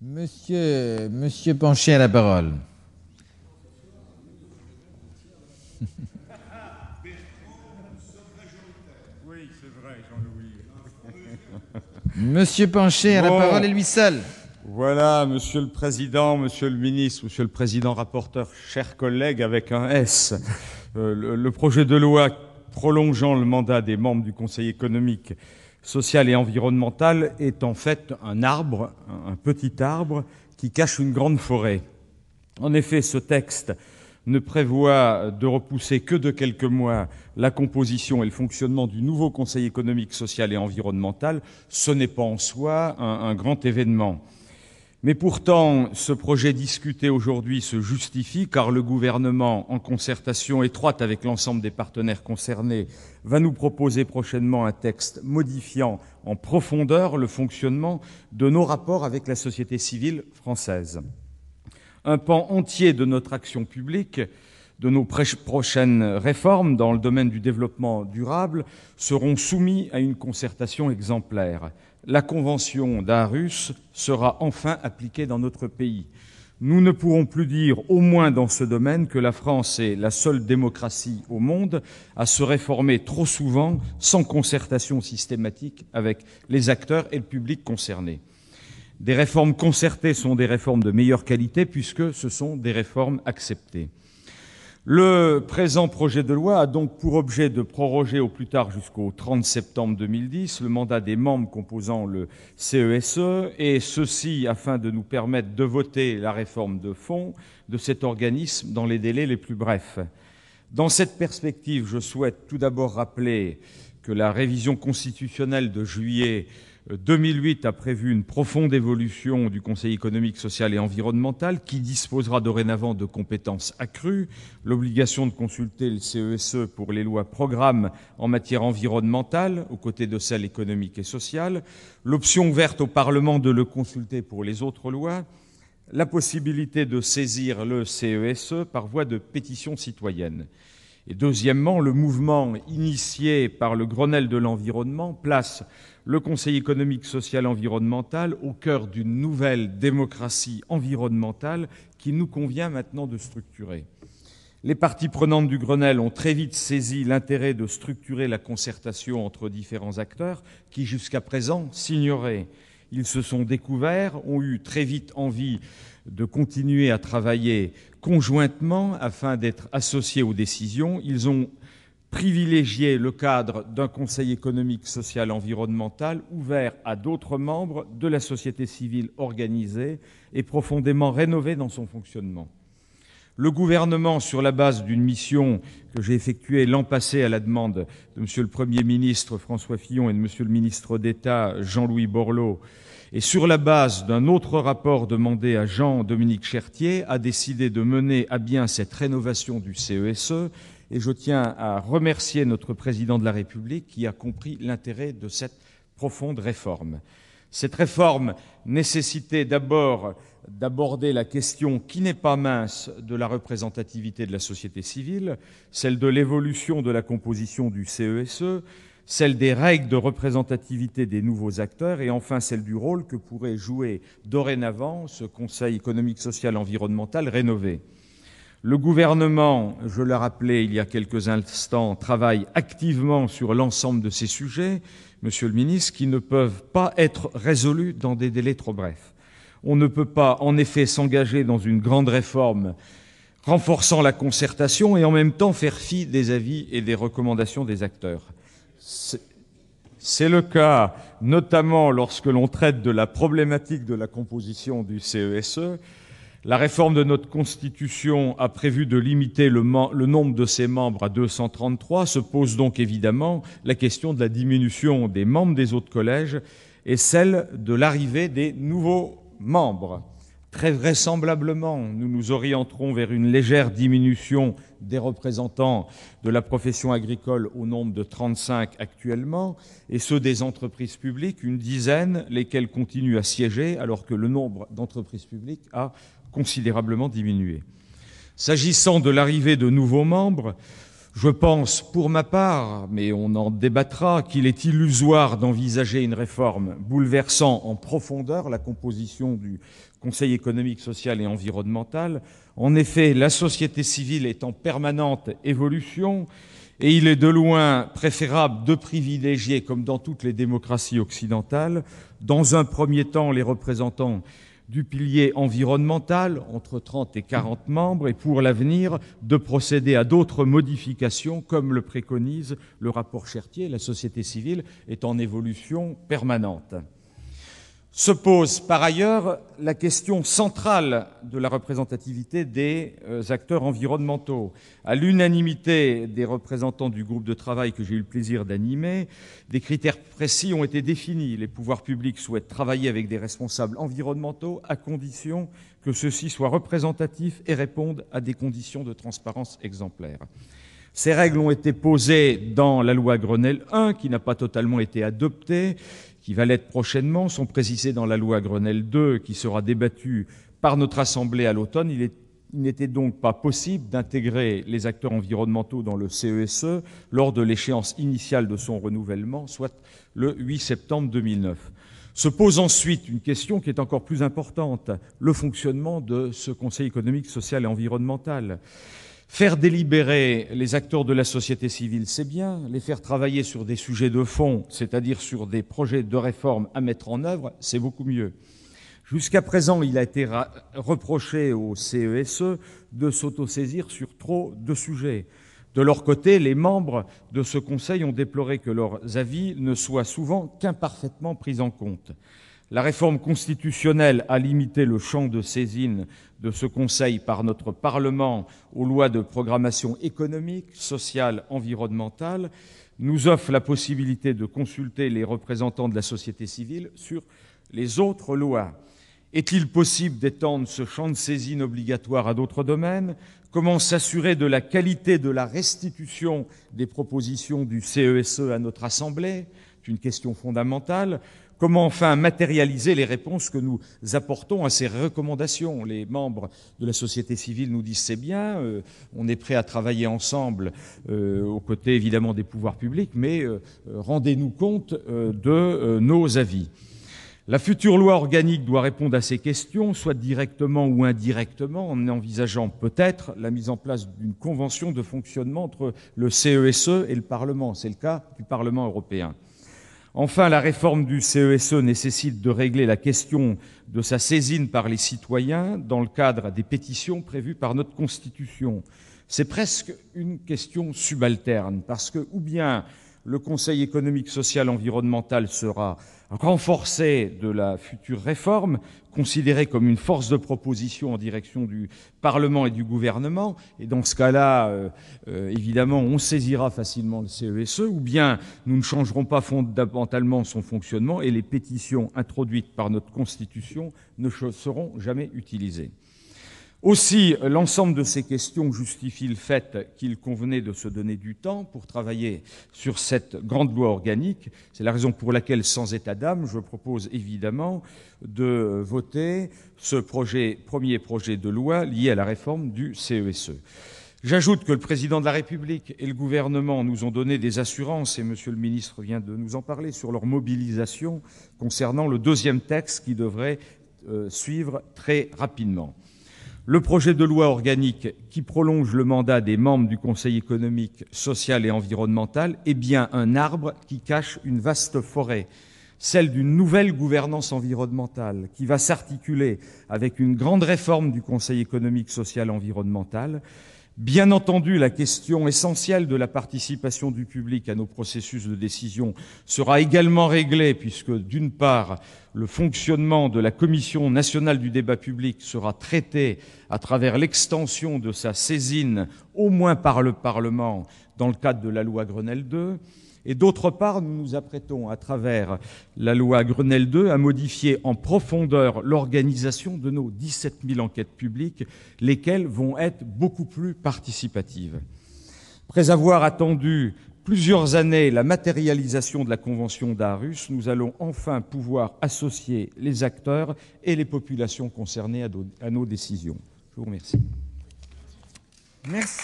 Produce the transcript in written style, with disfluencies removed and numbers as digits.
Monsieur Pancher a la parole. Oui, c'est vrai, Jean-Louis. Monsieur Pancher a la parole et lui seul. Voilà, Monsieur le Président, Monsieur le Ministre, Monsieur le Président rapporteur, chers collègues avec un S, le projet de loi prolongeant le mandat des membres du Conseil économique, social et environnemental est en fait un arbre, un petit arbre qui cache une grande forêt. En effet, ce texte ne prévoit de repousser que de quelques mois la composition et le fonctionnement du nouveau Conseil économique, social et environnemental. Ce n'est pas en soi un grand événement. Mais pourtant, ce projet discuté aujourd'hui se justifie car le gouvernement, en concertation étroite avec l'ensemble des partenaires concernés, va nous proposer prochainement un texte modifiant en profondeur le fonctionnement de nos rapports avec la société civile française. Un pan entier de notre action publique, de nos prochaines réformes dans le domaine du développement durable seront soumis à une concertation exemplaire. La Convention d'Aarhus sera enfin appliquée dans notre pays. Nous ne pourrons plus dire, au moins dans ce domaine, que la France est la seule démocratie au monde à se réformer trop souvent sans concertation systématique avec les acteurs et le public concernés. Des réformes concertées sont des réformes de meilleure qualité puisque ce sont des réformes acceptées. Le présent projet de loi a donc pour objet de proroger au plus tard jusqu'au 30 septembre 2010 le mandat des membres composant le CESE, et ceci afin de nous permettre de voter la réforme de fond de cet organisme dans les délais les plus brefs. Dans cette perspective, je souhaite tout d'abord rappeler que la révision constitutionnelle de juillet 2008 a prévu une profonde évolution du Conseil économique, social et environnemental qui disposera dorénavant de compétences accrues, l'obligation de consulter le CESE pour les lois programmes en matière environnementale aux côtés de celles économiques et sociales, l'option ouverte au Parlement de le consulter pour les autres lois, la possibilité de saisir le CESE par voie de pétition citoyenne. Et deuxièmement, le mouvement initié par le Grenelle de l'environnement place le Conseil économique, social et environnemental au cœur d'une nouvelle démocratie environnementale qu'il nous convient maintenant de structurer. Les parties prenantes du Grenelle ont très vite saisi l'intérêt de structurer la concertation entre différents acteurs qui, jusqu'à présent, s'ignoraient. Ils se sont découverts, ont eu très vite envie de continuer à travailler conjointement afin d'être associés aux décisions. Ils ont privilégié le cadre d'un Conseil économique, social et environnemental ouvert à d'autres membres de la société civile organisée et profondément rénové dans son fonctionnement. Le gouvernement, sur la base d'une mission que j'ai effectuée l'an passé à la demande de M. le Premier ministre François Fillon et de M. le ministre d'État Jean-Louis Borloo, et sur la base d'un autre rapport demandé à Jean-Dominique Chertier, a décidé de mener à bien cette rénovation du CESE. Et je tiens à remercier notre Président de la République qui a compris l'intérêt de cette profonde réforme. Cette réforme nécessitait d'abord d'aborder la question qui n'est pas mince de la représentativité de la société civile, celle de l'évolution de la composition du CESE, celle des règles de représentativité des nouveaux acteurs et enfin celle du rôle que pourrait jouer dorénavant ce Conseil économique, social et environnemental rénové. Le gouvernement, je l'ai rappelé il y a quelques instants, travaille activement sur l'ensemble de ces sujets, Monsieur le ministre, qui ne peuvent pas être résolus dans des délais trop brefs. On ne peut pas, en effet, s'engager dans une grande réforme renforçant la concertation et en même temps faire fi des avis et des recommandations des acteurs. C'est le cas notamment lorsque l'on traite de la problématique de la composition du CESE. La réforme de notre Constitution a prévu de limiter le nombre de ses membres à 233. Se pose donc évidemment la question de la diminution des membres des autres collèges et celle de l'arrivée des nouveaux membres. Très vraisemblablement, nous nous orienterons vers une légère diminution des représentants de la profession agricole au nombre de 35 actuellement, et ceux des entreprises publiques, une dizaine, lesquels continuent à siéger, alors que le nombre d'entreprises publiques a considérablement diminué. S'agissant de l'arrivée de nouveaux membres, Je pense, pour ma part, mais on en débattra, qu'il est illusoire d'envisager une réforme bouleversant en profondeur la composition du Conseil économique, social et environnemental. En effet, la société civile est en permanente évolution et il est de loin préférable de privilégier, comme dans toutes les démocraties occidentales, dans un premier temps les représentants du pilier environnemental, entre 30 et 40 membres, et pour l'avenir, de procéder à d'autres modifications, comme le préconise le rapport Chertier. La société civile est en évolution permanente. Se pose par ailleurs la question centrale de la représentativité des acteurs environnementaux. À l'unanimité des représentants du groupe de travail que j'ai eu le plaisir d'animer, des critères précis ont été définis. Les pouvoirs publics souhaitent travailler avec des responsables environnementaux à condition que ceux-ci soient représentatifs et répondent à des conditions de transparence exemplaires. Ces règles ont été posées dans la loi Grenelle I, qui n'a pas totalement été adoptée, qui va l'être prochainement, sont précisées dans la loi Grenelle II, qui sera débattue par notre Assemblée à l'automne. Il n'était donc pas possible d'intégrer les acteurs environnementaux dans le CESE lors de l'échéance initiale de son renouvellement, soit le 8 septembre 2009. Se pose ensuite une question qui est encore plus importante, le fonctionnement de ce Conseil économique, social et environnemental. Faire délibérer les acteurs de la société civile, c'est bien. Les faire travailler sur des sujets de fond, c'est-à-dire sur des projets de réforme à mettre en œuvre, c'est beaucoup mieux. Jusqu'à présent, il a été reproché au CESE de s'autosaisir sur trop de sujets. De leur côté, les membres de ce Conseil ont déploré que leurs avis ne soient souvent qu'imparfaitement pris en compte. La réforme constitutionnelle a limité le champ de saisine de ce Conseil par notre Parlement aux lois de programmation économique, sociale, environnementale, nous offre la possibilité de consulter les représentants de la société civile sur les autres lois. Est-il possible d'étendre ce champ de saisine obligatoire à d'autres domaines ? Comment s'assurer de la qualité de la restitution des propositions du CESE à notre Assemblée ? C'est une question fondamentale. Comment enfin matérialiser les réponses que nous apportons à ces recommandations ? Les membres de la société civile nous disent c'est bien, on est prêt à travailler ensemble aux côtés évidemment des pouvoirs publics, mais rendez-nous compte de nos avis. La future loi organique doit répondre à ces questions, soit directement ou indirectement, en envisageant peut-être la mise en place d'une convention de fonctionnement entre le CESE et le Parlement. C'est le cas du Parlement européen. Enfin, la réforme du CESE nécessite de régler la question de sa saisine par les citoyens dans le cadre des pétitions prévues par notre Constitution. C'est presque une question subalterne, parce que ou bien le Conseil économique, social, environnemental sera renforcé de la future réforme, considéré comme une force de proposition en direction du Parlement et du gouvernement, et dans ce cas-là, évidemment, on saisira facilement le CESE, ou bien nous ne changerons pas fondamentalement son fonctionnement et les pétitions introduites par notre Constitution ne seront jamais utilisées. Aussi, l'ensemble de ces questions justifie le fait qu'il convenait de se donner du temps pour travailler sur cette grande loi organique. C'est la raison pour laquelle, sans état d'âme, je propose évidemment de voter ce premier projet de loi lié à la réforme du CESE. J'ajoute que le président de la République et le gouvernement nous ont donné des assurances, et monsieur le ministre vient de nous en parler, sur leur mobilisation concernant le deuxième texte qui devrait suivre très rapidement. Le projet de loi organique qui prolonge le mandat des membres du Conseil économique, social et environnemental est bien un arbre qui cache une vaste forêt, celle d'une nouvelle gouvernance environnementale qui va s'articuler avec une grande réforme du Conseil économique, social et environnemental. Bien entendu, la question essentielle de la participation du public à nos processus de décision sera également réglée puisque, d'une part, le fonctionnement de la Commission nationale du débat public sera traité à travers l'extension de sa saisine, au moins par le Parlement, dans le cadre de la loi Grenelle II. Et d'autre part, nous nous apprêtons, à travers la loi Grenelle II, à modifier en profondeur l'organisation de nos 17 000 enquêtes publiques, lesquelles vont être beaucoup plus participatives. Après avoir attendu plusieurs années la matérialisation de la Convention d'Aarhus, nous allons enfin pouvoir associer les acteurs et les populations concernées à nos décisions. Je vous remercie. Merci.